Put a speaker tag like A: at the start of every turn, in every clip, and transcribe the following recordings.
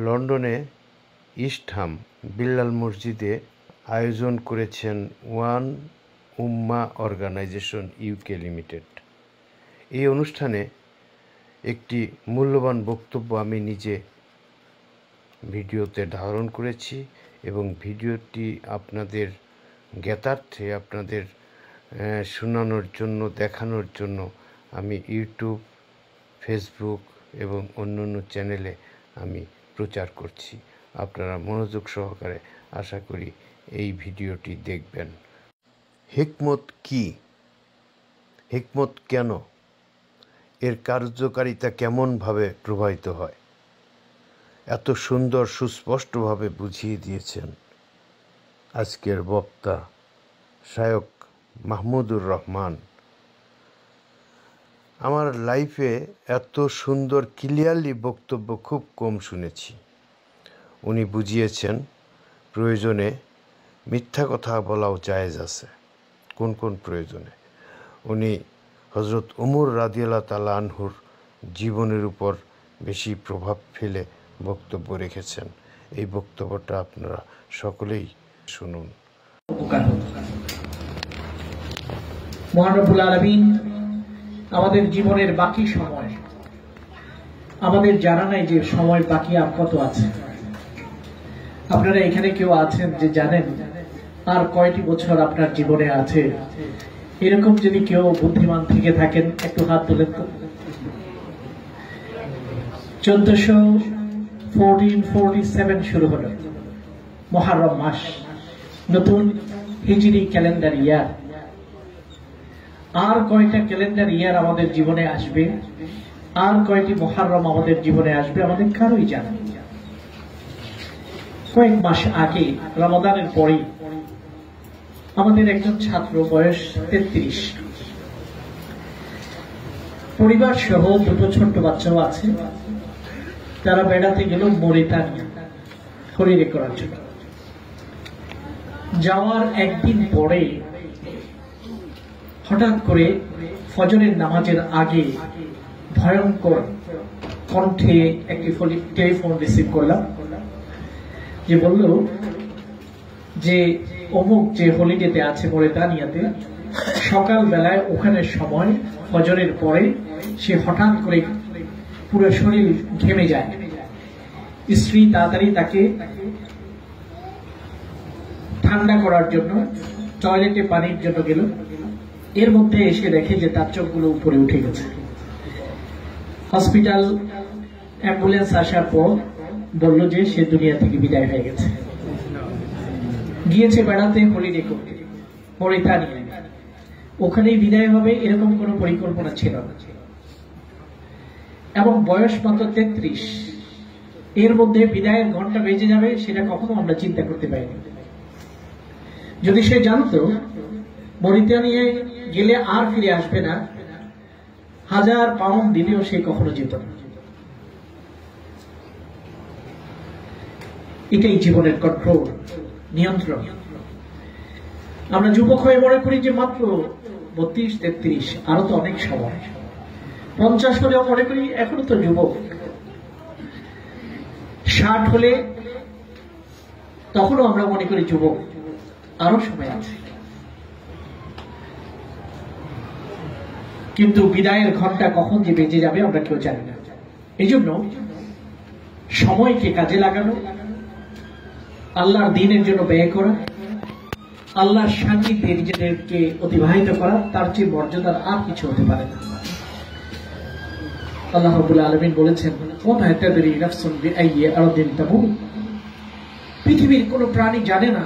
A: লন্ডনে ইস্টহাম বিল্লাল মসজিদে আয়োজন করেছেন ওয়ান উম্মাহ অর্গানাইজেশন ইউকে লিমিটেড। এই অনুষ্ঠানে একটি মূল্যবান বক্তব্য আমি নিজে ভিডিওতে ধারণ করেছি এবং ভিডিওটি আপনাদের জ্ঞাতার্থে আপনাদের শোনানোর জন্য দেখানোর জন্য আমি ইউটিউব, ফেসবুক এবং অন্যান্য চ্যানেলে আমি প্রচার করছি। আপনারা মনোযোগ সহকারে আশা করি এই ভিডিওটি দেখবেন। হিকমত কি? হিকমত কেন? এর কার্যকারিতা কেমনভাবে প্রবাহিত হয়? এত সুন্দর সুস্পষ্টভাবে বুঝিয়ে দিয়েছেন আজকের বক্তা শায়খ মাহমুদুর রহমান। আমার লাইফে এত সুন্দর ক্লিয়ারলি বক্তব্য খুব কম শুনেছি। উনি বুঝিয়েছেন প্রয়োজনে মিথ্যা কথা বলাও জায়েজ আছে। কোন কোন প্রয়োজনে? উনি হযরত ওমর রাদিয়াল্লাহু তাআলা আনহুর জীবনের উপর বেশি প্রভাব ফেলে বক্তব্য রেখেছেন। এই বক্তব্যটা আপনারা সকলেই শুনুন।
B: মহান রব্বুল আলামিন আমাদের জীবনের বাকি সময়, আমাদের জানা নাই যে সময় বাকি আর কত আছে। আপনারা এখানে কেউ আছেন যে জানেন আর কয়টি বছর আপনার জীবনে আছে? এরকম যদি কেউ বুদ্ধিমান থেকে থাকেন একটু হাত তুলেন তো। 1447 শুরু হলো, মুহররম মাস, নতুন হিজরি ক্যালেন্ডার ইয়ার। আর কয়টা ক্যালেন্ডার ইয়ার আমাদের জীবনে আসবে, আর কয়টি মুহররম আমাদের জীবনে আসবে আমাদের কারোই জানা নেই। কয়েক মাস আগে রমাদানের পরেই আমাদের একজন ছাত্র, বয়স 33, পরিবার সহ দুটো ছোট্ট বাচ্চাও আছে, তারা বেড়াতে গেল মরিতানিয়া হলিডে করার জন্য। যাওয়ার একদিন পরে হঠাৎ করে ফজরের নামাজের আগে ভয়ঙ্কর কণ্ঠে একটি টেলিফোন রিসিভ করলাম, যে বলল যে অমুক যে হলিডেতে আছে মরিতানিয়াতে, সকাল বেলায় ওখানের সময় ফজরের পরে সে হঠাৎ করে পুরো শরীর ঘেমে যায়। স্ত্রী তাড়াতাড়ি তাকে ঠান্ডা করার জন্য টয়লেটে পানির জন্য গেল। এর মধ্যে এসে দেখে যে তার চোখগুলো উপরে উঠে গেছে। হসপিটাল অ্যাম্বুলেন্স আসার পর বলল যে সে দুনিয়া থেকে বিদায় হয়ে গেছে। গিয়েছে বেড়াতে হলিডে করতে মরিতানিয়ায়, ওখানেই বিদায় হবে এরকম কোনো পরিকল্পনা ছিল না। এবং বয়স মাত্র 33, এর মধ্যে বিদায়ের ঘন্টা বেজে যাবে সেটা কখনো আমরা চিন্তা করতে পারিনি। যদি সে জানতো মরিতানিয়ায় গেলে আর ফিরে আসবে না, 1000 পাউন্ড দিলেও সে কখনো যেত না। এটাই জীবনের কন্ট্রোল, নিয়ন্ত্রণ। আমরা যুবক হয়ে মনে করি যে মাত্র 32-33, আরো তো অনেক সময়। 50 হলেও মনে করি এখনো তো যুবক। 60 হলে তখনও আমরা মনে করি যুবক, আরো সময় আছে। কিন্তু বিদায়ের ঘন্টা কখন যে বেজে যাবে আমরা কেউ জানি না। এই জন্য সময়কে কাজে লাগানো, আল্লাহর দ্বীনের জন্য ব্যয় করা, আল্লাহর সান্নিধ্যে নিজেদেরকে অতিবাহিত করা, তার চেয়ে মর্যাদার আর কিছু হতে পারে না। আল্লাহ রাব্বুল আলামিন বলেছেন, ওয়া মা তাদরি নাফসুন বিআইয়ি আরদিন তামুত। পৃথিবীর কোন প্রাণী জানে না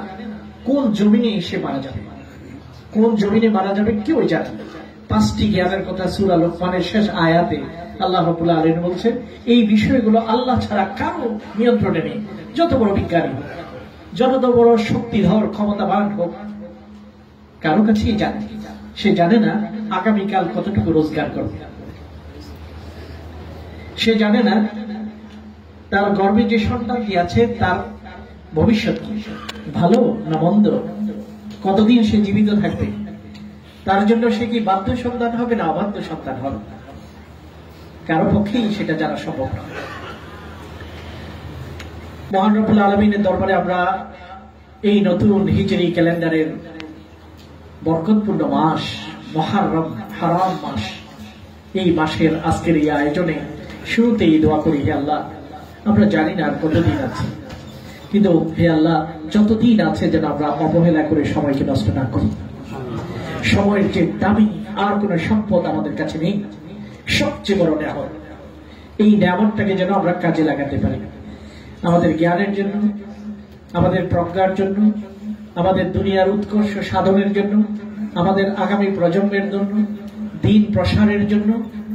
B: কোন জমিনে এসে মারা যাবে, কোন জমিনে মারা যাবে কেউ জানে না। 5টি জ্ঞানের কথা সূরা লোকমানের শেষ আয়াতে আল্লাহ রাব্বুল আলামিন বলছেন, এই বিষয়গুলো আল্লাহ ছাড়া কারো নিয়ন্ত্রণে নেই। যত বড় বিজ্ঞানী হোক, যত বড় শক্তিধর ক্ষমতাবান হোক, কারো কাছেই জানে, সে জানে না আগামীকাল কতটুকু রোজগার করবে। সে জানে না তার গর্ভে যে সন্তানটি আছে তার ভবিষ্যৎ কি, ভালো না মন্দ, কতদিন সে জীবিত থাকবে, তার জন্য সে কি বাধ্য সন্তান হবে না অবাধ্য সন্তান হবে, কারো পক্ষেই সেটা জানা সম্ভব নয়। মহান রব্বুল আলামিনের দরবারে আমরা এই নতুন হিজরি ক্যালেন্ডারের বরকতপূর্ণ মাস মুহররম হারাম মাস, এই মাসের আজকের এই আয়োজনে শুরুতেই দোয়া করি, হে আল্লাহ আমরা জানি না আর কতদিন আছে, কিন্তু হে আল্লাহ যতদিন আছে যেন আমরা অবহেলা করে সময়কে নষ্ট না করি। সময়ের যে দামি আর কোন সম্পদ আমাদের কাছে নেই, সবচেয়ে বড় নেয়ামত। এই নেয়ামতটাকে যেন আমরা কাজে লাগাতে পারি, আমাদের জ্ঞানের জন্য, আমাদের প্রজ্ঞার জন্য, আমাদের দুনিয়ার উৎকর্ষ সাধনের জন্য, আমাদের আগামী প্রজন্মের জন্য, দিন প্রসারের জন্য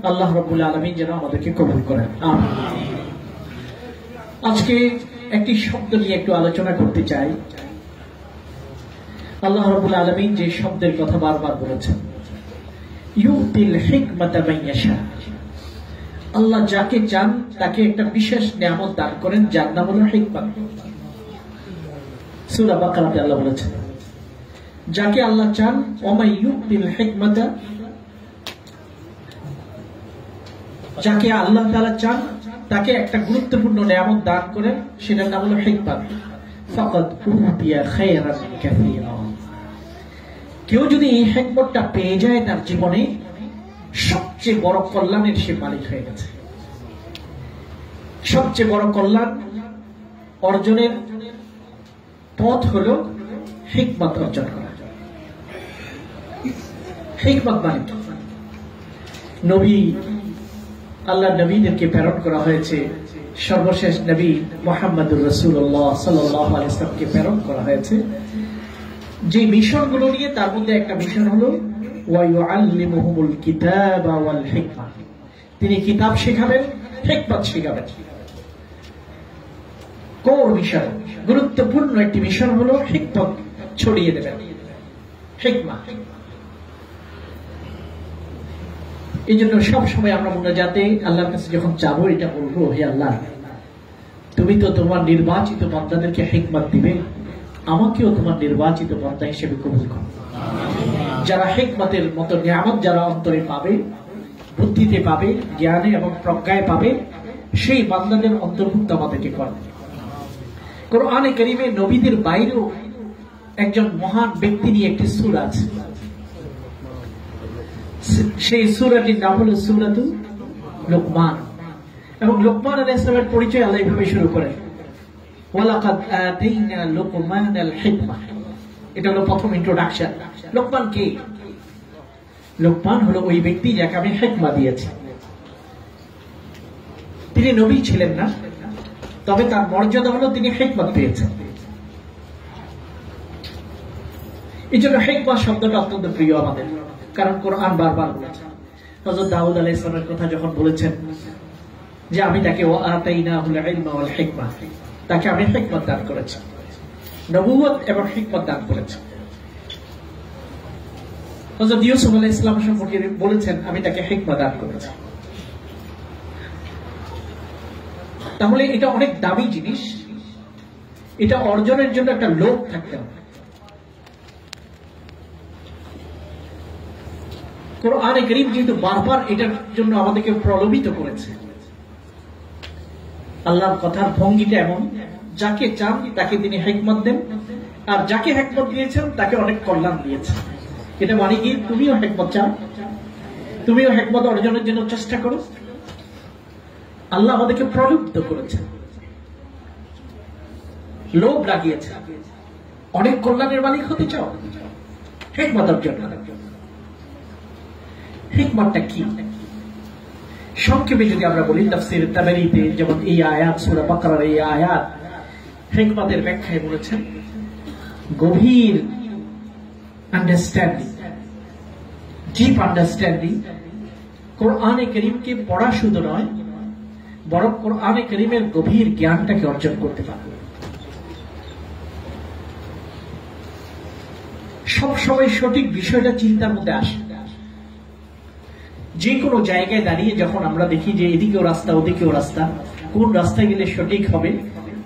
B: আল্লাহ রাব্বুল আলামিন যেন আমাদেরকে কবুল করেন। আমিন। আজকে একটি শব্দ নিয়ে একটু আলোচনা করতে চাই। আল্লাহ রাব্বুল আলামিন যে শব্দের কথা বারবার বলেছেন, ইউতিল হিকমাতা মান ইয়াশা, আল্লাহ যাকে চান তাকে একটা বিশেষ নিয়ামত দান করেন, যার নাম হলো হিকমত। সূরা বাকারাতে আল্লাহ বলেছেন, যাকে আল্লাহ চান, ওমা ইউতিল হিকমাতা, যাকে আল্লাহ তাআলা চান তাকে একটা গুরুত্বপূর্ণ নিয়ামত দান করেন, সেটার নাম হলো হিকমত। ফাকাদ উতিয়া খায়রান কাসীরা, কেউ যদি এই হিকমতটা পেয়ে যায় তার জীবনে সবচেয়ে বড় কল্যাণের সে মালিক হয়ে গেছে। সবচেয়ে বড় কল্যাণ অর্জনের পথ হলো হিকমত অর্জন করা। হিকমত মানে নবী, আল্লাহ নবীদেরকে প্রেরণ করা হয়েছে, সর্বশেষ নবী মুহাম্মদুর রাসূলুল্লাহ সাল্লাল্লাহু আলাইহি ওয়াসাল্লামকে প্রেরণ করা হয়েছে যে মিশনগুলো নিয়ে। তার মধ্যে একটা মিশন হলো ওয়া ইউআল্লিমুহুমুল কিতাবা ওয়াল হিকমা, তিনি কিতাব শেখাবেন, হিকমত শেখাবেন। কোর মিশন, গুরুত্বপূর্ণ একটি মিশন হলো হিকমত ছড়িয়ে দেবেন, হিকমা। এই জন্য সবসময় আমরা মুনাজাতে আল্লাহর কাছে যখন চাবো এটা বলবো, হে আল্লাহ তুমি তো তোমার নির্বাচিত বান্দাদেরকে হিকমত দিবে, আমাকেও তোমার নির্বাচিত বান্দা হিসেবে কবুল করো। যারা হিকমতের মতো নিয়ামত যারা অন্তরে পাবে, বুদ্ধিতে পাবে, জ্ঞানে এবং প্রজ্ঞায় পাবে, সেই বান্দাদের অন্তর্ভুক্ত আমাদেরকে করবে। কোরআনে কারীমে নবীদের বাইরেও একজন মহান ব্যক্তি নিয়ে একটি সূরা আছে, সেই সূরাটির নাম হলো সূরাতুল লুকমান। এবং লুকমান আলাইহিস সালামের পরিচয় আল্লাহ এইভাবে শুরু করেন, ওয়ালাকাদ আতাইনা লুকমানাল হিকমা। এটা হলো প্রথম ইন্ট্রোডাকশন। লুকমান কে? লুকমান হলো ওই ব্যক্তি যাকে আমি হিকমা দিয়েছি। তিনি নবী ছিলেন না, তবে তার মর্যাদা হলো তিনি হিকমত পেয়েছেন। এই জন্য হিকমা শব্দটা অত্যন্ত প্রিয় আমাদের, কারণ কোরআন বারবার বলেছেন। হযরত দাউদ আলাইহিস সালামের কথা যখন বলেছেন যে আমি তাকে ওয়াতাইনাহুল ইলমা ওয়াল হিকমা, তাকে আমি হিকমত দান করেছি, নবুয়ত এবং হিকমত দান করেছি। হযরত ইউসুফ আলাইহিস সালাম সম্পর্কে বলেছেন আমি তাকে হিকমত দান করেছি। তাহলে এটা অনেক দামি জিনিস, এটা অর্জনের জন্য একটা লোভ থাকতে হবে। কোরআনে কারীম যেহেতু বারবার এটার জন্য আমাদেরকে প্রলোভিত করেছে, আল্লাহর কথার ভঙ্গিটা এমন, যাকে চান তাকে তিনি হিকমত দেন, আর যাকে হিকমত দিয়েছেন তাকে অনেক কল্যাণ দিয়েছেন। এটা মানে কি তুমিও হিকমত চাও, তুমিও হিকমত অর্জনের জন্য চেষ্টা করো। আল্লাহ আমাদেরকে প্রলুব্ধ করেছেন, লোভ লাগিয়েছে। অনেক কল্যাণের মালিক হতে চাও, হিকমত অর্জন করো। হিকমতটা কি? সংক্ষেপে যদি আমরা বলি, তাফসীর তাবারীতে যেমন এই আয়াত, সূরা বাকারার এই আয়াত হিকমতের ব্যাখ্যায় বলেছেন গভীর আন্ডারস্ট্যান্ডিং, ডিপ আন্ডারস্ট্যান্ডিং। কোরআনে কারীমকে পড়া শুধু নয়, বরং কোরআনে কারীমের গভীর জ্ঞানটাকে অর্জন করতে পারবে। সবসময় সঠিক বিষয়টা চিন্তার মধ্যে আসে। যে কোনো জায়গায় দাঁড়িয়ে যখন আমরা দেখি যে এদিকেও রাস্তা ওদিকেও রাস্তা, কোন রাস্তায় গেলে সঠিক হবে,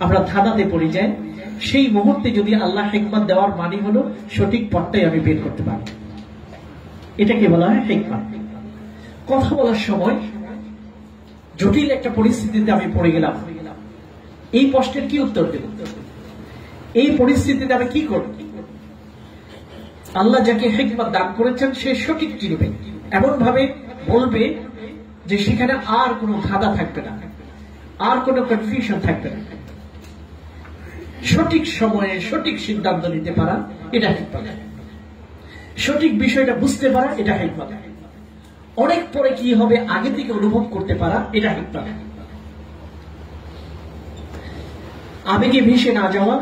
B: আমরা ধাঁধাতে পড়ে যাই। সেই মুহূর্তে যদি আল্লাহ হিকমত দেওয়ার মানে হলো সঠিক পথটাই আমি বের করতে পারব, এটাকে বলা হয় হিকমত। কথা বলার সময় জটিল একটা পরিস্থিতিতে আমি পড়ে গেলাম, এই প্রশ্নের কি উত্তর দেব? এই পরিস্থিতিতে আমি কি করব? আল্লাহ যাকে হিকমত দান করেছেন সে সঠিক চিনবে, এমন ভাবে বলবে যে সেখানে আর কোনো ধাঁধা থাকবে না, আর কোনো কনফিউশন থাকবে না। সঠিক সময়ে সঠিক সিদ্ধান্ত নিতে পারা, এটা হিকমত। সঠিক বিষয়টা বুঝতে পারা, এটা হিকমত। অনেক পরে কি হবে আগে থেকে অনুভব করতে পারা, এটা হিকমত। আবেগে ভেসে না যাওয়া,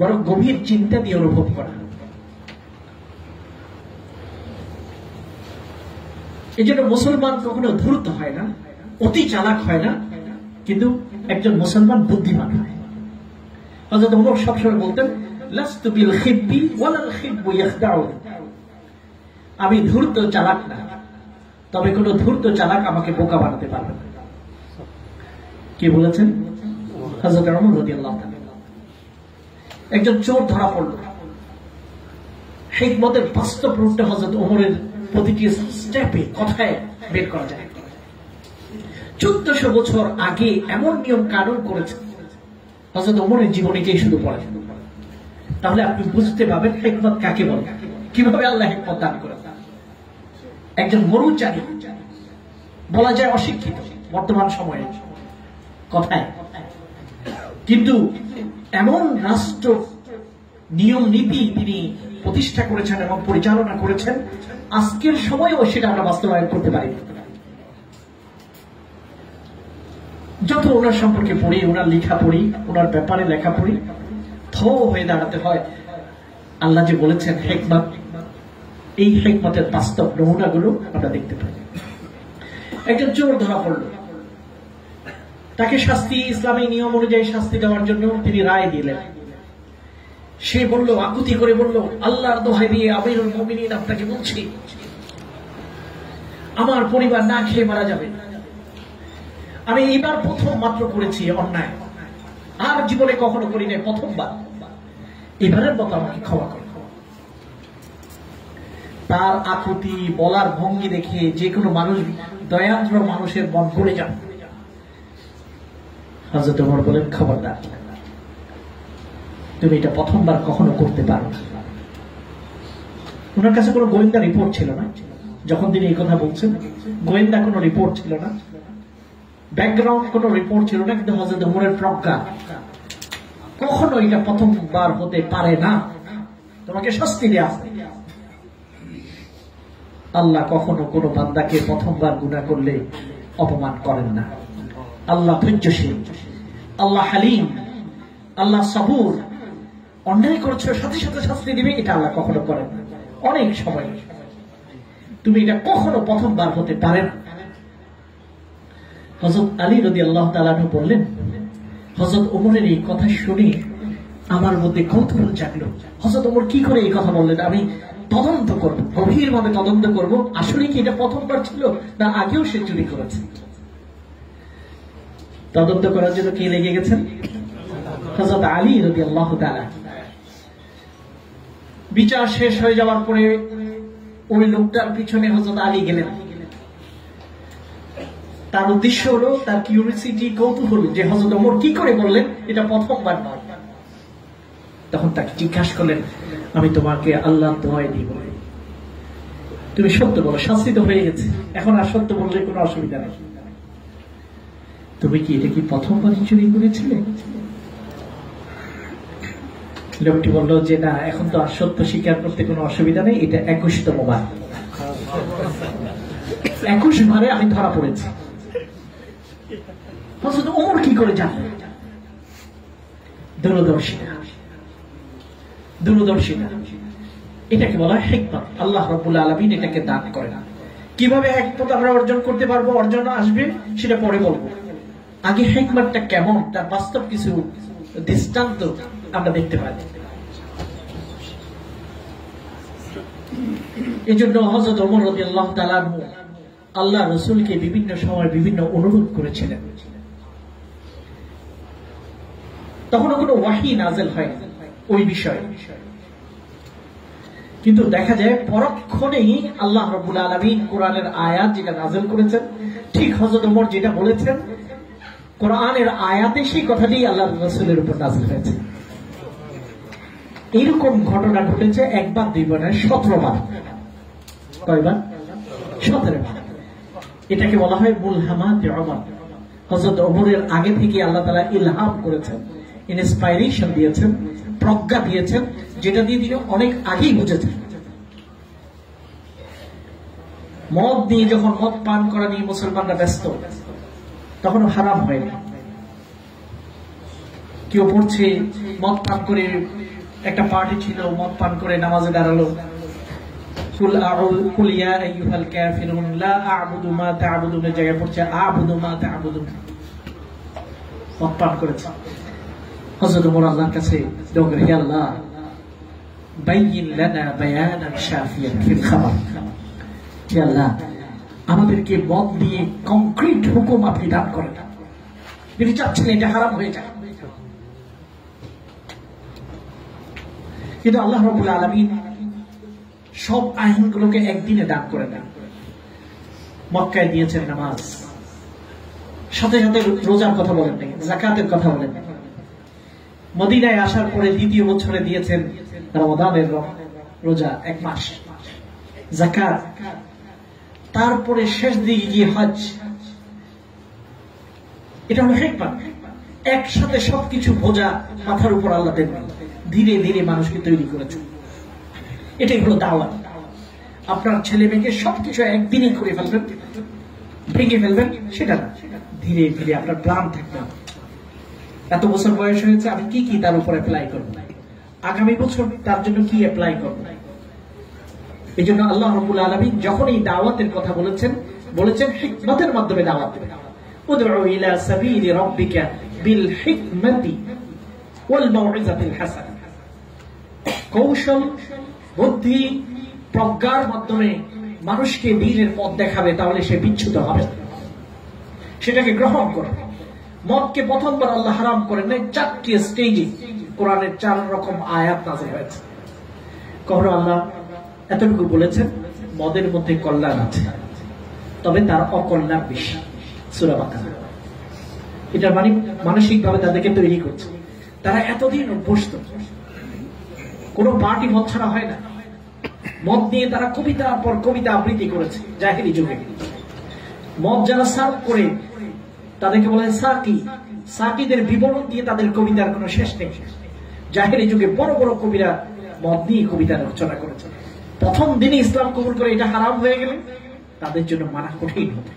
B: বরং গভীর চিন্তা দিয়ে অনুভব করা। এই জন্য মুসলমান কখনো ধূর্ত হয় না, অতি চালাক হয় না, কিন্তু একজন মুসলমান বুদ্ধিমান হয়। হযরত ওমর সবসময় বলতেন, লাস্তু বিল খিব্বি ওয়ালাল খিব্বু ইয়াখদাউনি। আমি ধূর্ত চালাক না, তবে কোন ধূর্ত চালাক আমাকে বোকা বানাতে পারবে না। কে বলেছেন? হযরত ওমর রাদিয়াল্লাহু তাআলা। একজন চোর ধরা পড়ল, হিকমতের বাস্তব রূপটা হযরত ওমরের প্রতিটি স্টেপে, কথায় বের করা যায়। 1400 বছর আগে এমন নিয়ম কানুন করেছে, হযরত ওমরের জীবনীকেই শুধু পড়ে। তাহলে আপনি বুঝতে পারবেন হিকমত কাকে বলে, কিভাবে আল্লাহ হিকমত দান করেন। একজন মরুচারী, বলা যায় অশিক্ষিত বর্তমান সময়ে কথায়, কিন্তু এমন রাষ্ট্র নিয়ম নীতি তিনি প্রতিষ্ঠা করেছেন এবং পরিচালনা করেছেন, আজকের সময়েও সেটা আমরা বাস্তবায়ন করতে পারি। যত ওনার সম্পর্কে পড়ি, ওনার লেখা পড়ি, ওনার ব্যাপারে লেখা পড়ি, থ হয়ে দাঁড়াতে হয়। আল্লাহ যে বলেছেন হিকমত, এই হিকমতের বাস্তব নমুনাগুলো আমরা দেখতে পাই। একজন চোর ধরা পড়ল, তাকে শাস্তি, ইসলামী নিয়ম অনুযায়ী শাস্তি দেওয়ার জন্য তিনি রায় দিলেন। সে বলল, আকুতি করে বলল, আল্লাহর দোহাই দিয়ে আমিরুল মুমিনিন আপনাকে বলছি, আমার পরিবার না খেয়ে মারা যাবে। আমি এবার প্রথম মাত্র করেছি অন্যায়, আর জীবনে কখনো করি নাই, প্রথমবার, এবারের মতো আমাকে ক্ষমা করে। তার আকুতি, বলার ভঙ্গি দেখে যে কোনো মানুষ, দয়াদ্র মানুষের মন ভরে যান। হযরত ওমর বলেন, খবরদার, তুমি এটা প্রথমবার কখনো করতে পারো না। ওনার কাছে কোনো গোয়েন্দা রিপোর্ট ছিল না যখন তিনি এই কথা বলছেন, গোয়েন্দা কোনো রিপোর্ট ছিল না, ব্যাকগ্রাউন্ড কোনো রিপোর্ট ছিল না, কিন্তু হযরত ওমরের প্রজ্ঞা, কখনো এটা প্রথমবার হতে পারে না, তোমাকে শাস্তি দেয়া হবে। আল্লাহ কখনো কোনো বান্দাকে প্রথমবার গুনাহ করলে অপমান করেন না। আল্লাহ ধৈর্যশীল, আল্লাহ হালিম, আল্লাহ সবুর। অন্যায় করছো, সাথে সাথে শাস্তি দিবে, এটা আল্লাহ কখনো করেন না। অনেক সময় তুমি এটা কখনো প্রথমবার হতে পারে না। হযরত আলী রাদিয়াল্লাহু তাআলা আনহু বললেন, হযরত ওমরের এই কথা শুনে আমার মধ্যে কৌতূহল জাগলো। হযরত ওমর কি করে এই কথা বললেন? আমি তদন্ত করব, গভীরভাবে তদন্ত করব, আসলে কি এটা প্রথমবার ছিল না আগেও সে চুরি করেছে। তদন্ত করার জন্য কে লেগে গেছেন? হযরত আলী রাদিয়াল্লাহু তাআলা। বিচার শেষ হয়ে যাওয়ার পরে ওই লোকটার পিছনে হযরত আলী গেলেন। তার উদ্দেশ্য হলো, তার কিউরিওসিটি, কৌতূহল, যে হযরত ওমর কি করে বললেন এটা প্রথমবার নয়। তখন তাকে জিজ্ঞাসা করলেন, আমি তোমাকে আল্লাহর দোহাই দিব, তুমি সত্য বলো, শাস্তি তো হয়ে গেছে, এখন আর সত্য বললে কোনো অসুবিধা নেই। তুমি কি এটা কি প্রথমবার চুরি করেছিলে? লোকটি বলল যে না, এখন তো আর সত্য স্বীকার করতে কোনো অসুবিধা নেই, এটা 21তম বার, 21 বারে আমি ধরা পড়েছি। হযরত ওমর কি করে জানলেন? দূরদর্শিতা, দূরদর্শিতা, এটাকে বলা হয় হিকমত। আল্লাহ রাব্বুল আলামিন এটাকে দান করেন। কিভাবে হিকমত আমরা অর্জন করতে পারবো, অর্জন আসবে, সেটা পরে বলবো। আগে হিকমতটা কেমন, তার বাস্তব কিছু দৃষ্টান্ত আমরা দেখতে পাই। এই জন্য হযরত ওমর রাদিয়াল্লাহু তাআলা আল্লাহ রাসূলকে বিভিন্ন সময় বিভিন্ন অনুরোধ করেছিলেন। তখনও কোনো ওয়াহী নাযিল হয় ওই বিষয়ে, কিন্তু দেখা যায় পরক্ষণেই আল্লাহ রাব্বুল আলামিন কোরআনের আয়াত যেটা নাযিল করেছেন, ঠিক হযরত ওমর যেটা বলেছেন কোরআনের আয়াতে সেই কথাটি আল্লাহ রাসূলের উপর নাযিল হয়েছে। এইরকম ঘটনা ঘটেছে একবার দুইবার নয়, 17 বার। কয়বার? 17 বার। এটাকে বলা হয় মুলহামাত ওমর। হযরত ওমরের আগে থেকে আল্লাহ তাআলা ইলহাম করেছেন, ইন্সপাইরেশন দিয়েছেন, প্রজ্ঞা দিয়েছেন, যেটা দিয়ে তিনি অনেক আগেই বুঝেছেন। মদ নিয়ে যখন মদ পান করা নিয়ে মুসলমানরা ব্যস্ত, তখন হারাম হয় না। কেউ পড়ছে, মদ পান করে, একটা পার্টি ছিল, মদ পান করে নামাজে দাঁড়ালো, কুল ইয়া আইয়ুহাল কাফিরুন লা আ'বুদু মা তা'বুদুন, জায়গায় পড়ছে আ'বুদু মা তা'বুদুন, মদ পান করেছে। হযরত ওমর আল্লাহর কাছে দোয়া করে, হে আল্লাহ, বাইয়িন লানা বায়ানান শাফিয়ান ফিল খাবার, হে আল্লাহ, আমাদেরকে মদ দিয়ে কংক্রিট হুকুম আপনি দান করেন। তিনি চাচ্ছেন এটা হারাম হয়ে যায়, কিন্তু আল্লাহ রাব্বুল আলামিন সব আইনগুলোকে একদিনে দান করে দেন। মক্কায় দিয়েছেন নামাজ, সাথে সাথে রোজার কথা বলেন নাই, যাকাতের কথা বলেন নাই। মদিনায় আসার পরে দ্বিতীয় বছরে দিয়েছেন রমাদানের রোজা 1 মাস, যাকাত, তারপরে শেষ দিকে গিয়ে হজ। এটা হলো হিকমত। একসাথে সবকিছু বোঝা মাথার উপর আল্লাহ দেন, ধীরে ধীরে মানুষকে তৈরি করেছেন। এটাই হলো দাওয়াত। আপনার ছেলে মেয়েকে সবকিছু একদিনই করে ফেলবেন, ভেঙে ফেলবেন, সেটা না, ধীরে ধীরে আপনার প্ল্যান থাকবে। এত বছর বয়স হয়েছে, আমি কি কি তার উপর অ্যাপ্লাই করব, আগামী বছর তার জন্য কি অ্যাপ্লাই করব। এই জন্য আল্লাহ রাব্বুল আলামিন যখন এই দাওয়াতের কথা বলেছেন হিকমতের মাধ্যমে দাওয়াত দেবেন। উদউ ইলা সাবিলি রাব্বিকা বিল হিকমতি ওয়াল মাউইযাতিল হাসানাহ, কৌশল, বুদ্ধি, প্রজ্ঞার মাধ্যমে মানুষকে দ্বীনের পথ দেখাবে, তাহলে সে বিচ্যুত হবে, সেটাকে গ্রহণ করবে। মদকে প্রথমবার আল্লাহ হারাম করেন নাই, 4টি স্টেজে কোরআনের 4 রকম আয়াত নাযিল হয়েছে। কখনো আল্লাহ এতটুকু বলেছেন, মদের মধ্যে কল্যাণ আছে, তবে তার অকল্যাণ বেশি। সূরা বাকারা। এটার মানে মানসিকভাবে তাদেরকে তৈরি করছে। তারা এতদিন অভ্যস্ত, কোন পার্টি মদ ছাড়া হয় না। মদ নিয়ে তারা কবিতার পর কবিতা আবৃত্তি করেছে জাহেলি যুগে। মদ যারা সার্ভ করে তাদেরকে বলে সাকি, সাকিদের বিবরণ দিয়ে তাদের কবিতার কোনো শেষ নেই। জাহেলি যুগে বড় বড় কবিরা মদ নিয়ে কবিতা রচনা করেছে। প্রথম দিনে ইসলাম কবুল করে এটা হারাম হয়ে গেলে তাদের জন্য মানা কঠিন হবে।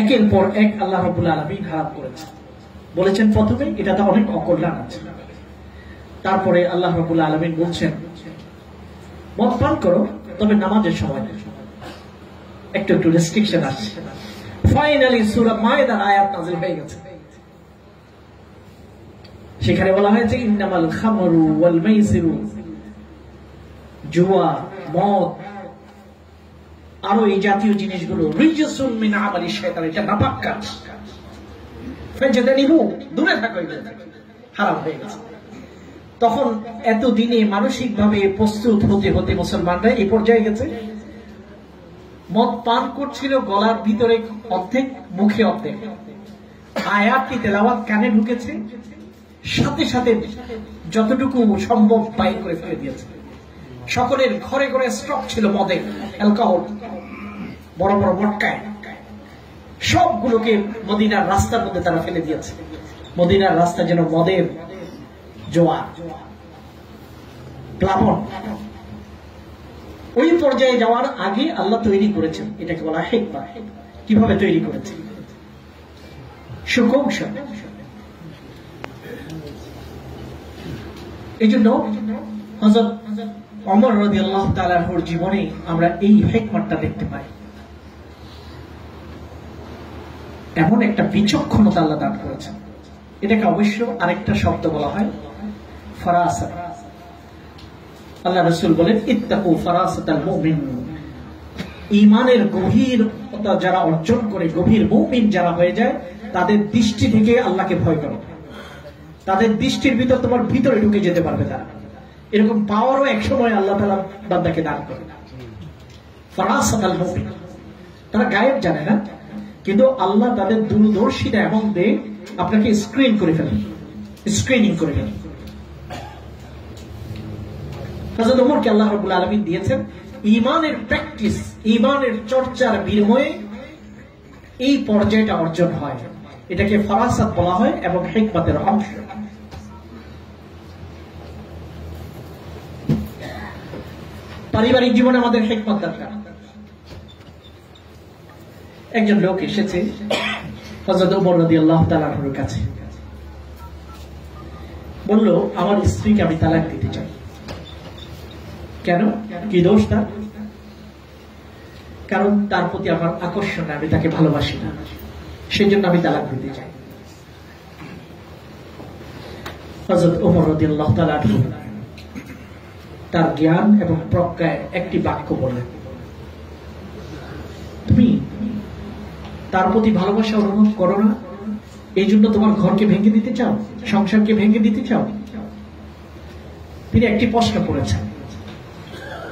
B: একের পর এক আল্লাহ রাব্বুল আলামিন হারাম করেছেন। বলেছেন প্রথমে এটাতে অনেক অকল্যাণ আছে, তারপরে আল্লাহ রাব্বুল আলামিন বলছেন মদ পান করো, তবে নামাজের সময় একটু একটু রেস্ট্রিকশন আসছে। ফাইনালি সূরা মায়েদার আয়াত নাযিল হয়ে গেছে, সেখানে বলা হয়েছে ইন্নামাল খামরু ওয়াল মাইসিরু, জুয়া, মদ, আরো এই জাতীয় জিনিসগুলো রিজসুন মিন আমালি শাইতান, এটা নাপাক কাজ, ফাজতানিবু, দূরে থাকো, এটা হারাম হয়ে গেছে। তখন এতদিনে মানসিকভাবে প্রস্তুত হতে হতে মুসলমানরা এই পর্যায়ে গেছে, মদ পান করছিল গলার ভিতরে অর্ধেক, মুখে অর্ধেক। আয়াতটি তেলাওয়াত কানে ঢুকেছে, সাথে সাথে যতটুকু সম্ভব বাইর করে ফেলে দিয়েছে। সকলের ঘরে ঘরে স্টক ছিল মদের, অ্যালকোহল, বড় বড় মটকায়, সবগুলোকে মদিনার রাস্তার মধ্যে তারা ফেলে দিয়েছে। মদিনার রাস্তা যেন মদের জোয়ার, প্লাবন। ওই পর্যায়ে যাওয়ার আগে আল্লাহ তৈরি করেছেন, এটাকে বলা হিকমত। কিভাবে তৈরি করেছেন? সুকৌশল। এই জন্য হযরত ওমর রাদিয়াল্লাহু তাআলা আনহুর জীবনে আমরা এই হিকমতটা দেখতে পাই। এমন একটা বিচক্ষণতা আল্লাহ দান করেছেন। এটাকে অবশ্য আরেকটা শব্দ বলা হয় ফারাসাত। আল্লাহ রাসূল বলেন ইত্তাকু ফারাসাতাল মুমিন, ঈমানের গভীরতা যারা অর্জন করে, গভীর মুমিন যারা হয়ে যায়, তাদের দৃষ্টি থেকে আল্লাহকে ভয় করো। তাদের দৃষ্টির ভিতর তোমার ভিতরে ঢুকে যেতে পারবে তারা। এরকম পাওয়ারও একসময় আল্লাহ তাআলা বান্দাকে দান করে। ফারাসাতাল মুমিন, তারা গায়েব জানে না, কিন্তু আল্লাহ তাদের দূরদর্শিতা এমন দেয় আপনাকে স্ক্রিন করে ফেলেন, স্ক্রিনিং করে ফেলেন। হযরত ওমরকে আল্লাহ রাব্বুল আলামিন দিয়েছেন ঈমানের প্র্যাকটিস, ঈমানের চর্চার বিনিময়ে এই পর্যায়টা অর্জন হয়। এটাকে ফারাসাত বলা হয় এবং হিকমতের অংশ। পারিবারিক জীবনে আমাদের হিকমত দরকার। একজন লোক এসেছে হযরত ওমর রাদিয়াল্লাহু তাআলা আনহুর কাছে, বলল আমার স্ত্রীকে আমি তালাক দিতে চাই। কেন, কি দোষ তার? কারণ তার প্রতি আমার আকর্ষণ, আমি তাকে ভালোবাসি না, সেই জন্য আমি তালাক দিতে চাই। হযরত ওমর রাদিয়াল্লাহু তাআলা আনহু তার জ্ঞান এবং প্রজ্ঞায় একটি বাক্য বললেন, তুমি তার প্রতি ভালোবাসা অনুভব করো না, এই জন্য তোমার ঘরকে ভেঙে দিতে চাও, সংসারকে ভেঙে দিতে চাও? তিনি একটি প্রশ্ন করেছেন।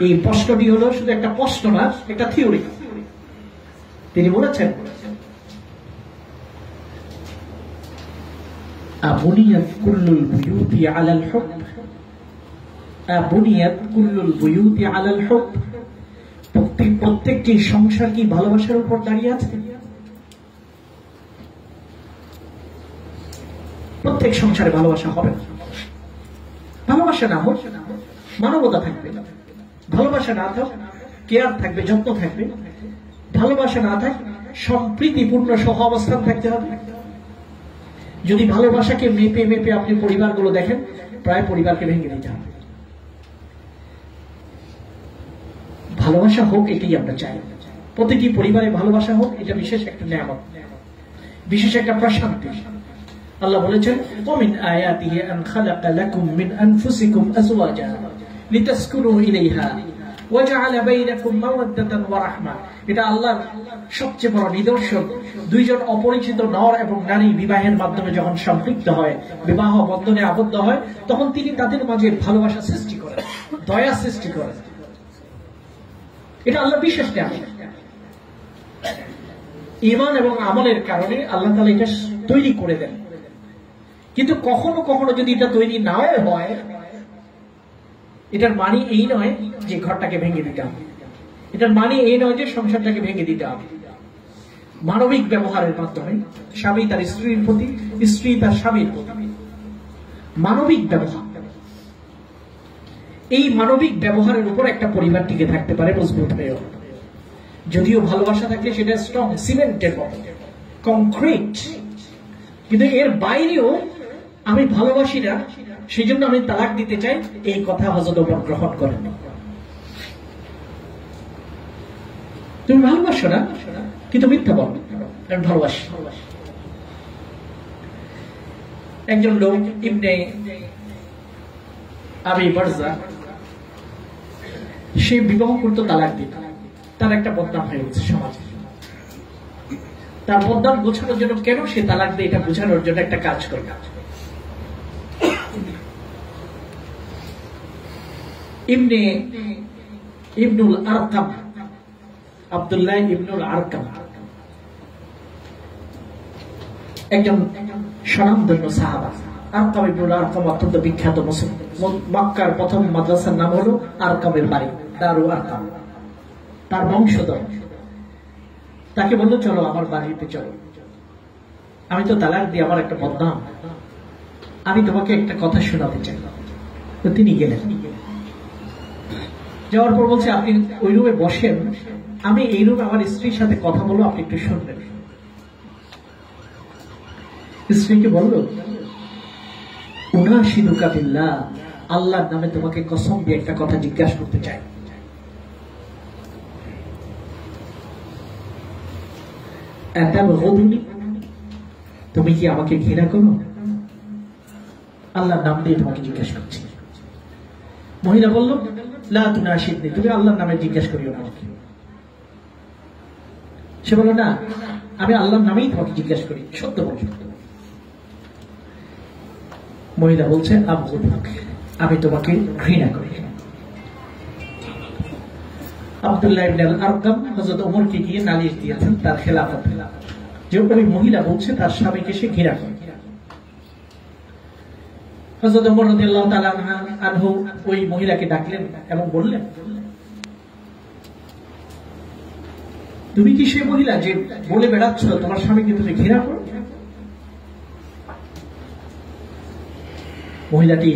B: এই প্রশ্নটি হলো শুধু একটা প্রশ্ন না, একটা থিওরি। তিনি বলেছেন আবুনিয়াত কুল্লুল বুয়ুতি আলাল হুব, আবুনিয়াত কুল্লুল বুয়ুতি আলাল হুব, প্রত্যেকটি সংসার কি ভালোবাসার উপর দাঁড়িয়ে আছে? প্রত্যেক সংসারে ভালোবাসা হবে না। ভালোবাসা না হোক, মানবতা থাকবে। ভালোবাসা না থাক, কেয়ার থাকবে, যত্ন থাকবে। ভালোবাসা না থাক, সম্প্রীতিপূর্ণ সহ অবস্থান থাকতে হবে। যদি ভালোবাসাকে মেপে মেপে আপনি পরিবারগুলো দেখেন, প্রায় পরিবারকে ভেঙে দিতে হবে। ভালোবাসা হোক, এটাই আমরা চাই। প্রতিটি পরিবারে ভালোবাসা হোক, এটা বিশেষ একটা নিয়ামত, বিশেষ একটা প্রশান্তি। আল্লাহ বলেছেন ওমিন আয়াতিহি আন খালাকা লাকুম মিন আনফুসিকুম আজওয়াজা লিতাসকুনু ইলাইহা ওয়া জাআলা বাইনাকুম মাওয়াদ্দাতান ওয়া রাহমা। এটা আল্লাহর সবচেয়ে বড় নিদর্শন। দুইজন অপরিচিত নর এবং নারী বিবাহের মাধ্যমে যখন সম্পৃক্ত হয়, বিবাহ বন্ধনে আবদ্ধ হয়, তখন তিনি তাদের মাঝে ভালোবাসা সৃষ্টি করেন, দয়া সৃষ্টি করেন। এটা আল্লাহ বিশেষ নিয়ামত। ঈমান এবং আমলের কারণে আল্লাহ তাআলা এটা তৈরি করে দেন। কিন্তু কখনো কখনো যদি এটা তৈরি নাও হয়, এটার মানে এই নয় যে ঘরটাকে ভেঙে দিতে হবে, এটার মানে এই নয় যে সংসারটাকে ভেঙে দিতে হবে। মানবিক ব্যবহারের মাধ্যমে স্বামী তার স্ত্রীর প্রতি, স্ত্রী তার স্বামীর প্রতি, মানবিক ব্যবহার, এই মানবিক ব্যবহারের উপর একটা পরিবার টিকে থাকতে পারে মজবুত হয়েও। যদিও ভালোবাসা থাকলে সেটা স্ট্রং, সিমেন্টের মতো, কংক্রিট। কিন্তু এর বাইরেও আমি ভালোবাসি না, সেই জন্য আমি তালাক দিতে চাই, এই কথা হযরত ওমর গ্রহণ করেন। তুমি ভালোবাসো না, কিন্তু মিথ্যা বল, আমি ভালোবাসি। একজন লোক ইবনে আবি বারজা, সে বিবাহ করতো, তালাক দিত। তার একটা বদনাম হয়ে গেছে সমাজে। তার বদনাম গোছানোর জন্য, কেন সে তালাক দেয় এটা বোঝানোর জন্য একটা কাজ করে। ইবনুল আরকাম, আব্দুল্লাহ ইবনুল আরকাম একজন স্বনামধন্য সাহাবা। আরকাম ইবনুল আরকাম অত্যন্ত বিখ্যাত মুসলিম। মক্কার প্রথম মাদ্রাসার নাম হলো আরকামের বাড়ি, দারু আরকাম। তার বংশধর তাকে বললো, চলো আমার বাড়িতে চলো, আমি তো তালাক দিই, আমার একটা বদনাম, আমি তোমাকে একটা কথা শোনাতে চাই। তো তিনি গেলেন। যাওয়ার পর বলছে, আপনি ওই রুমে বসেন, আমি এই রুমে আমার স্ত্রীর সাথে কথা বলবো, আপনি একটু শুনবেন। স্ত্রীকে বললো, উনাশিদুকা বিল্লাহ, আল্লাহর নামে তোমাকে কসম দিয়ে একটা কথা জিজ্ঞাসা করতে চাই। তুমি কি আমাকে ঘৃণা করো? আল্লাহর নাম দিয়ে তোমাকে জিজ্ঞাসা করছি। মহিলা বলল, লা তুনাশিদনি, তুমি আল্লাহর নামে জিজ্ঞাসা করিও না আমাকে। সে বলল, না, আমি আল্লাহর নামেই তোমাকে জিজ্ঞাসা করি, সত্য বল। মহিলা বলছে, আমি তোমাকে ঘৃণা করি। আব্দুল্লাহ ইবনে আল-আরকাম হযরত ওমরকে গিয়ে নালিশ দিয়েছেন তার খেলাফত, যে ওই মহিলা বলছে তার স্বামীকে সে ঘৃণা করে। হযরত ওমর রাদিয়াল্লাহু তাআলা আনহু ওই মহিলাকে ডাকলেন এবং বললেন, তুমি কি সেই মহিলা যে বলে বেড়াচ্ছ তোমার স্বামীকে তুমি ঘৃণা করো? মহিলাটি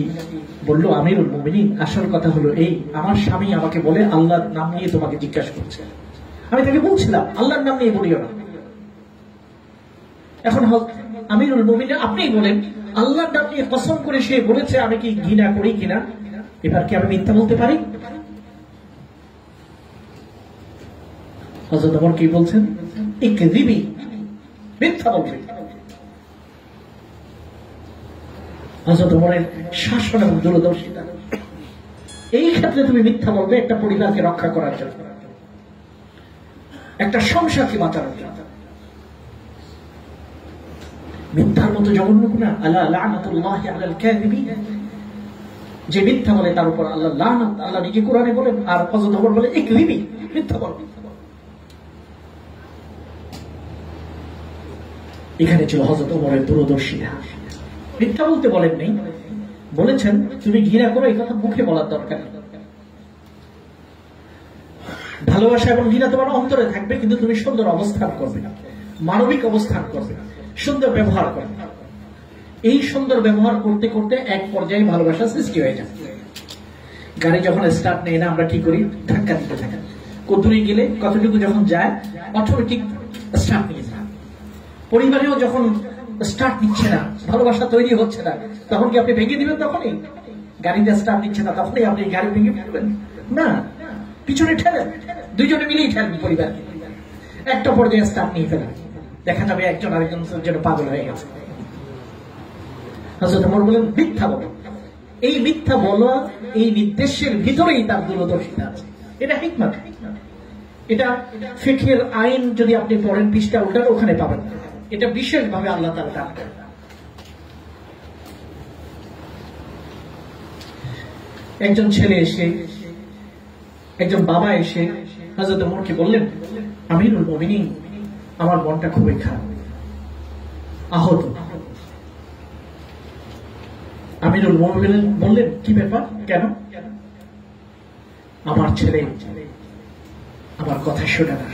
B: বলল, আমিরুল মুমিনিন, আসল কথা হলো এই, আমার স্বামী আমাকে বলে আল্লাহর নাম নিয়ে তোমাকে জিজ্ঞাসা করছে। আমি তাকে বলছিলাম আল্লাহর নাম নিয়ে বলিও না। এখন আমিরুল মুমিনিন আপনিই বলেন, আল্লাহর নাম নিয়ে কসম করে সে বলেছে আমি কি ঘৃণা করি কিনা, এবার কি আমি মিথ্যা বলতে পারি? হযরত ওমর কি বলছেন? ইকযিবি, মিথ্যা বলবে। হযরত ওমরের শাসন এবং দূরদর্শিতা, এই ক্ষেত্রে তুমি মিথ্যা বলবে একটা পরিবারকে রক্ষা করার জন্য, একটা সংসারকে বাঁচানোর জন্য। মিথ্যার মতো জঘন্য গুনাহ, আলা লানাতুল্লাহি আলাল কাযিবিন, যে মিথ্যা বলে তার উপর আল্লাহ লানত, আল্লাহ নিজে কোরআনে বলেন, আর হযরত ওমর বলে ইকযিবি, মিথ্যা বলবে। এখানে ছিল হযরত ওমরের দূরদর্শিতা। মিথ্যা বলতে বলেন নেই, বলেছেন তুমি ঘৃণা করো, এই কথা মুখে বলার দরকার নেই। ভালোবাসা এবং ঘৃণা তোমার অন্তরে থাকবে, কিন্তু তুমি সুন্দর অবস্থান করবে না, মানবিক অবস্থান করবে, সুন্দর ব্যবহার করবে। এই সুন্দর ব্যবহার করতে করতে এক পর্যায়ে ভালোবাসা সৃষ্টি হয়ে যায়। গাড়ি যখন স্টার্ট নেয় না, আমরা কি করি? ধাক্কা দিতে থাকি। কতদূরে গেলে কতটুকু যখন যায় অটোমেটিক স্টার্ট নিয়ে যায়। পরিবারেও যখন স্টার্ট নিচ্ছে না, ভালোবাসা তৈরি হচ্ছে না, তখন কি আপনি ভেঙে দিবেন? তখনই গাড়িতে স্টার্ট নিচ্ছে না, তখনই আপনি গাড়ি ভেঙে ফেলবেন না, পিছনে ঠেলেন, দুইজনে মিলেই ঠেলবেন পরিবারকে। একটা পর্যায়ে স্টার্ট নিয়ে ফেলেন, দেখা যাবে একজন আরেকজনের জন্য পাগল হয়ে গেছে। হযরত ওমর বলেন মিথ্যা বলো। এই মিথ্যা বলা, এই নির্দেশের ভিতরেই তার দূরদর্শিতা আছে। এটা হিকমত, এটা ফিকহের আইন যদি আপনি পড়েন পৃষ্ঠা উল্টান ওখানে পাবেন। এটা বিশেষভাবে আল্লাহ তাআলা দান করেন। একজন ছেলে এসে, একজন বাবা এসে হযরত ওমরকে বললেন, আমিরুল মুমিনিন, আমার মনটা খুবই খারাপ, আহত। আমিরুল মুমিনিন বললেন, কি ব্যাপার, কেন? আমার ছেলে আমার কথা শোনে না,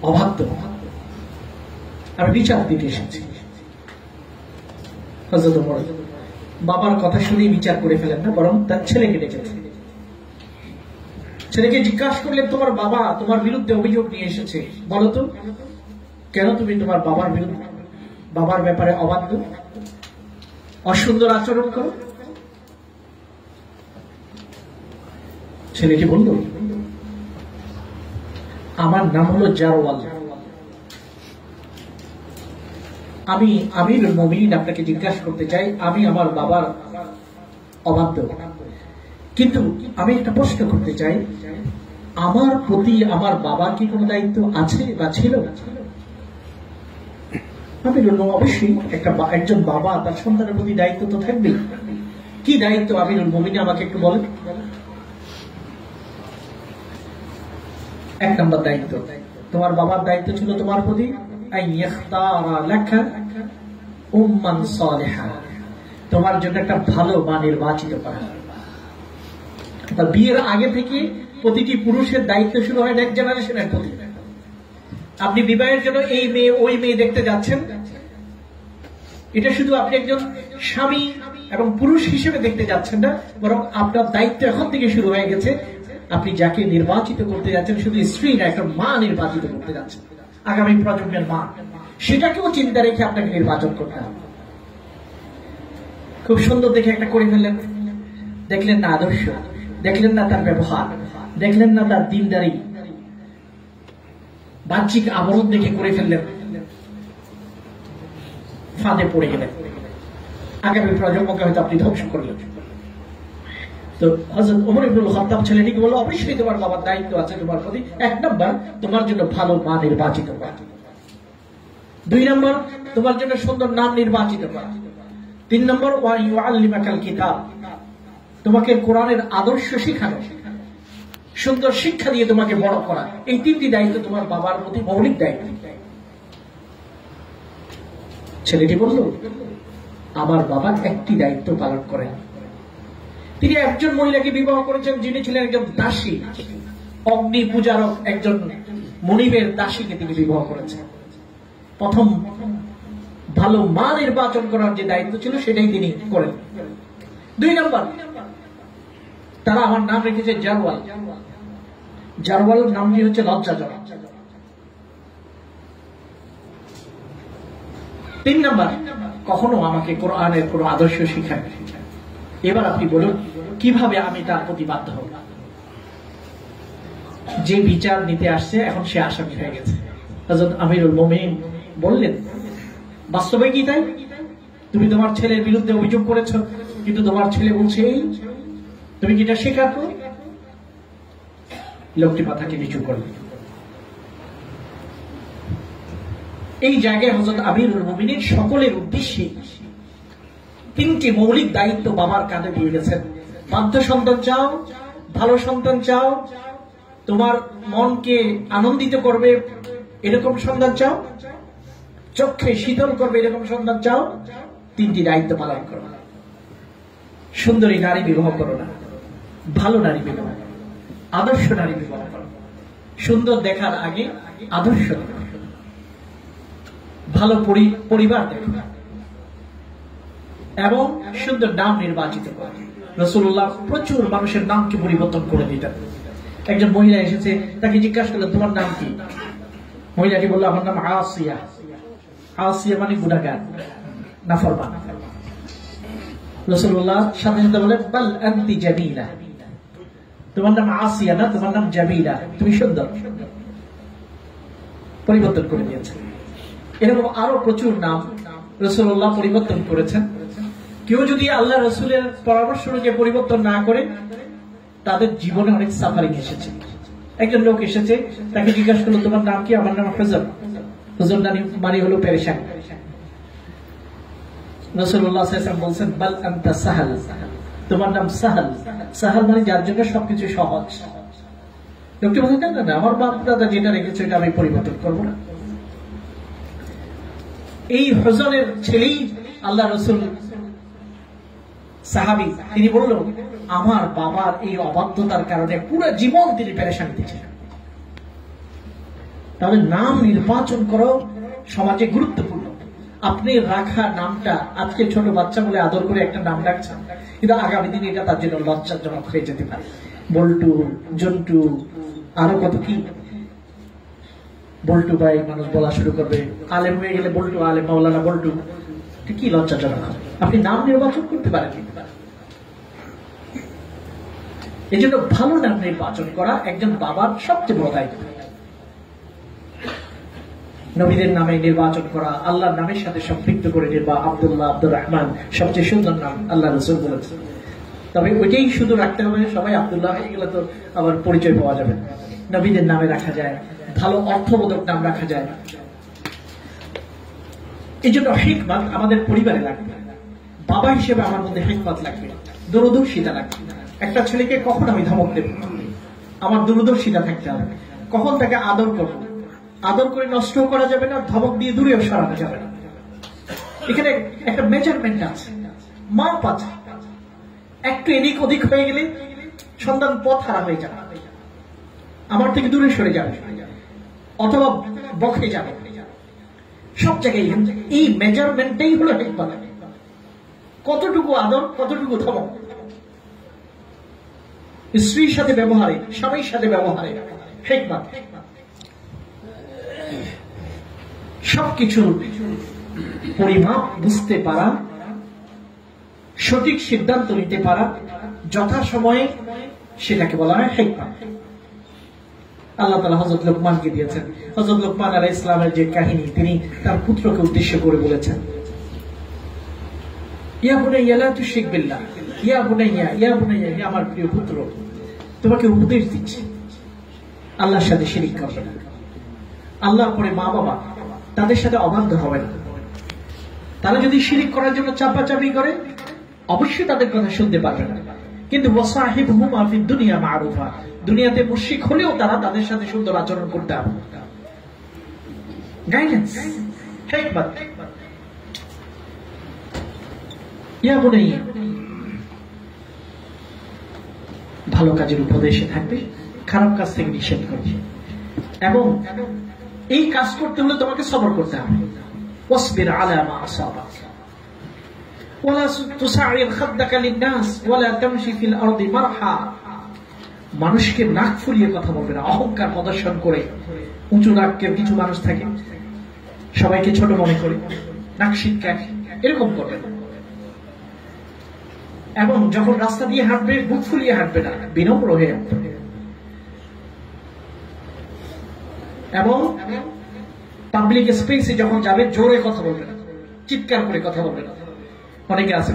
B: অবাধ্য, আমি বিচার দিতে এসেছি। হযরত ওমর বাবার কথা শুনেই বিচার করে ফেলেন না, বরং তার ছেলেকে ডেকেছেন। ছেলেকে জিজ্ঞাসা করলেন, তোমার বাবা তোমার বিরুদ্ধে অভিযোগ নিয়ে এসেছে, বলো তো কেন তুমি তোমার বাবার বিরুদ্ধে, বাবার ব্যাপারে অবাধ্য, অসুন্দর আচরণ করো? ছেলেটি বলল, আমার নাম হলো জারওয়াল, আমি আমিরুল মুমিনিন আপনাকে জিজ্ঞাসা করতে চাই, আমি আমার বাবার অবাধ্য, কিন্তু আমি একটা প্রশ্ন করতে চাই, আমার প্রতি আমার বাবার কি কোনো দায়িত্ব আছে বা ছিল? আমিরুল মুমিনিন, অবশ্যই একজন বাবা তার সন্তানের প্রতি দায়িত্ব তো থাকবেই। কি দায়িত্ব আমিরুল মুমিনিন আমাকে একটু বলেন। এক নম্বর দায়িত্ব, তোমার বাবার দায়িত্ব ছিল তোমার প্রতি তোমার জন্য একটা ভালো মা নির্বাচিত করা। বিয়ের আগে থেকে প্রতিটি পুরুষের দায়িত্ব শুরু হয় নেক্সট জেনারেশনের প্রতি। আপনি বিবাহের জন্য এই মেয়ে ওই মেয়ে দেখতে যাচ্ছেন, এটা শুধু আপনি একজন স্বামী এবং পুরুষ হিসেবে দেখতে যাচ্ছেন না, বরং আপনার দায়িত্ব এখন থেকে শুরু হয়ে গেছে। আপনি যাকে নির্বাচিত করতে যাচ্ছেন শুধু স্ত্রী না, একটা মা নির্বাচিত করতে যাচ্ছেন, আগামী প্রজন্মের মা, সেটাকেও চিন্তা রেখে আপনাকে নির্বাচন করতে হবে। খুব সুন্দর দেখে একটা করে ফেললেন, দেখলেন না আদর্শ, দেখলেন না তার ব্যবহার, দেখলেন না তার দিনদারি, বাহ্যিক আবরণ দেখে করে ফেললেন, ফাঁদে পড়ে গেলেন, আগামী প্রজন্মকে হয়তো আপনি ধ্বংস করলেন। তো হযরত ওমর ইবনুল খাত্তাব ছেলেটিকে বলল, অবশ্যই তোমার বাবার দায়িত্ব আছে তোমার প্রতি। এক নম্বর, তোমার জন্য ভালো মা নির্বাচিত করা। দুই নম্বর, তোমার জন্য সুন্দর নাম নির্বাচিত করা। তিন নম্বর, ওয়া ইউআল্লিমাকাল কিতাব, তোমাকে কোরআনের আদর্শ শেখানো। সুন্দর শিক্ষা দিয়ে তোমাকে বড় করা, এই 3টি দায়িত্ব তোমার বাবার প্রতি মৌলিক দায়িত্ব। ছেলেটি বলল, আমার বাবা একটি দায়িত্ব পালন করেন। তিনি একজন মহিলাকে বিবাহ করেছেন যিনি ছিলেন একজন দাসী, অগ্নি পূজারক একজন মনিবের দাসীকে তিনি বিবাহ করেছেন। প্রথম ভালো মা নির্বাচন করার যে দায়িত্ব ছিল সেটাই তিনি করেন। 2 নম্বর, তারা আমার নাম রেখেছে জারওয়াল। জারওয়াল নামটি হচ্ছে লজ্জাজনক। 3 নম্বর, কখনো আমাকে কোরআনের কোন আদর্শ শিখায়। এবার আপনি বলুন কিভাবে আমি তার প্রতি বাধ্য হব? যে বিচার নিতে আসছে এখন সে আসামি হয়ে গেছে। হযরত আমিরুল মুমিনিন বললেন, বাস্তবে কি তাই? তুমি তোমার ছেলের বিরুদ্ধে অভিযোগ করেছো, কিন্তু তোমার ছেলে বলছে এই, তুমি কি এটা স্বীকার করো? লোকটি মাথাকে নিচু করল। এই জায়গায় হযরত আমিরুল মুমিনিন সকলের উদ্দেশ্যে 3টি মৌলিক দায়িত্ব বাবার কাঁধে দিয়ে গেছেন। বাধ্য সন্তান চাও, ভালো সন্তান চাও, তোমার মনকে আনন্দিত করবে এরকম সন্তান চাও, চোখে শীতল করবে এরকম সন্তান চাও, 3টি দায়িত্ব পালন করো। সুন্দরী নারী বিবাহ করো না, ভালো নারী বিবাহ করো, আদর্শ নারী বিবাহ করো। সুন্দর দেখার আগে আদর্শ দেখো, ভালো পরিবার দেখো, এবং সুন্দর নাম নির্বাচিত করো। রাসূলুল্লাহ প্রচুর মানুষের নামকে পরিবর্তন করে দিতেন। একজন মহিলা এসেছে, তাকে জিজ্ঞাসা করলেন, তোমার নাম কি? মহিলাটি বলল, আমার নাম আসিয়া। আসিয়া মানে গুনাহগার, নাফরমান। রাসূলুল্লাহ সাথে সাথে বলেন, বাল আনতি জামিলা। তোমার নাম আসিয়া না, তোমার নাম জামিলা, তুমি সুন্দর। পরিবর্তন করে দিয়েছেন। এরকম আরো প্রচুর নাম রাসূলুল্লাহ পরিবর্তন করেছেন। কেউ যদি আল্লাহ রাসূলের পরামর্শ অনুযায়ী পরিবর্তন না করে, তাদের জীবনে অনেক সাফারিং এসেছে। একজন লোক এসেছে, তাকে জিজ্ঞাসা করলো, তোমার নাম কি? আমার নাম হুজর। হুজর মানে হলো পেরেশান। রাসূলুল্লাহ সাল্লাল্লাহু আলাইহি ওয়াসাল্লাম বলছেন, বাল আনতা সাহাল, তোমার নাম সাহাল। সাহাল মানে যার জন্য সবকিছু সহজ। লোকটি বলছেন, না না, আমার বাপ দাদা যেটা রেখেছে এটা আমি পরিবর্তন করবো না। এই হুজরের ছেলেই আল্লাহ রাসূল সাহাবী, তিনি বলল, আমার বাবার এই অবাধ্যতার কারণে পুরো জীবন তিনি পেরেশানিতে ছিলেন। তাহলে নাম নির্বাচন করো সমাজে গুরুত্বপূর্ণ। আপনি রাখা নামটা আজকে ছোট বাচ্চা বলে আদর করে একটা নাম রাখছেন, কিন্তু আগামী দিনে এটা তার জন্য লজ্জাজনক হয়ে যেতে পারে। বল্টু, জন্টু, আরো কত কি। বল্টু ভাই মানুষ বলা শুরু করবে, আলেম হয়ে গেলে বল্টু, আলেম মাওলানা বল্টু, কি লজ্জাজনক হবে। আপনি নাম নির্বাচন করতে পারেন। এই জন্য ভালো নাম নির্বাচন করা একজন বাবার সবচেয়ে বড় দায়িত্ব। নবীদের নামে নির্বাচন করা, আল্লাহর নামের সাথে সম্পৃক্ত করে আব্দুল্লাহ, আব্দুর রহমান সবচেয়ে সুন্দর নাম আল্লাহ রাসূল বলেছেন। তবে ওইটাই শুধু রাখতে হবে, সবাই আব্দুল্লাহ হয়ে গেলে তো আবার পরিচয় পাওয়া যাবে। নবীদের নামে রাখা যায়, ভালো অর্থবোধক নাম রাখা যায়। এই জন্য হিকমত আমাদের পরিবারে লাগবে। বাবা হিসেবে আমার মধ্যে হিকমত লাগবে, দূরদর্শিতা লাগবে। একটা ছেলেকে কখন আমি ধমক দেব, আমার দূরদর্শিতা থাকতে হবে। কখন তাকে আদর করবো, আদর করে নষ্ট করা যাবে না, ধমক দিয়ে দূরেও সরানো যাবে না। এখানে একটা মেজারমেন্ট আছে, মাপ আছে। একটু এদিক ওদিক হয়ে গেলে সন্তান পথ হারা হয়ে যাবে, আমার থেকে দূরে সরে যাবে, অথবা বকে যাবে। সব জায়গায় এই মেজারমেন্টটাই হলো হিকমত। কতটুকু আদর, কতটুকু ধমক, স্ত্রীর সাথে ব্যবহারে, স্বামীর সাথে ব্যবহারে হিকমত। সবকিছু পরিমাপ বুঝতে পারা, সঠিক সিদ্ধান্ত নিতে পারা, যথাসময়ে সেটাকে বলা হয় হিকমত। আল্লাহ তাআলা হযরত লোকমানকে দিয়েছেন। হযরত লোকমান আলাইহিস সালামের যে কাহিনী, তিনি তার পুত্রকে উদ্দেশ্য করে বলেছেন, ইয়া বুনাইয়া লা তুশরিক বিল্লাহ, ইয়া বুনাইয়া, ইয়া বুনাইয়া, হে আমার প্রিয় পুত্র, তোমাকে উপদেশ দিচ্ছি আল্লাহর সাথে শিরিক করবে না। আল্লাহর পরে মা বাবা, তাদের সাথে অবাধ্য হবে না। তারা যদি শিরিক করার জন্য চাপাচাপি করে, অবশ্যই তাদের কথা শুনতে পারবে না। কিন্তু ওয়াসাহিবহুমা ফিদ দুনিয়া মারুফা, দুনিয়াতে মুশরিক হলেও তারা তাদের সাথে সুন্দর আচরণ করতে হবে। গাইডেন্স, হিকমত। ইয়া বুনাইয়া, ভালো কাজের উপদেশে থাকবে, খারাপ কাজ থেকে নিষেধ করবে, এবং এই কাজ করতে হলে তোমাকে সবর করতে হবে। ওয়াসবির আলা মা আসাবাক ওয়ালা তুসাইর খাদ্দাকা লিন-নাস ওয়ালা তামশি ফিল আরদি মারহা। মানুষকে নাক ফুলিয়ে কথা বলবে না, অহংকার প্রদর্শন করে। উঁচু নাকের কিছু মানুষ থাকে, সবাইকে ছোট মনে করে, নাক শিটকায়, এরকম করবে না। এবং যখন রাস্তা দিয়ে হাঁটবে বুক ফুলিয়ে হাঁটবে না, বিনম্র হয়ে হাঁটবে। এবং পাবলিক স্পেসে যখন যাবে জোরে কথা বলবে না, চিৎকার করে কথা বলবে না। অনেকে আছে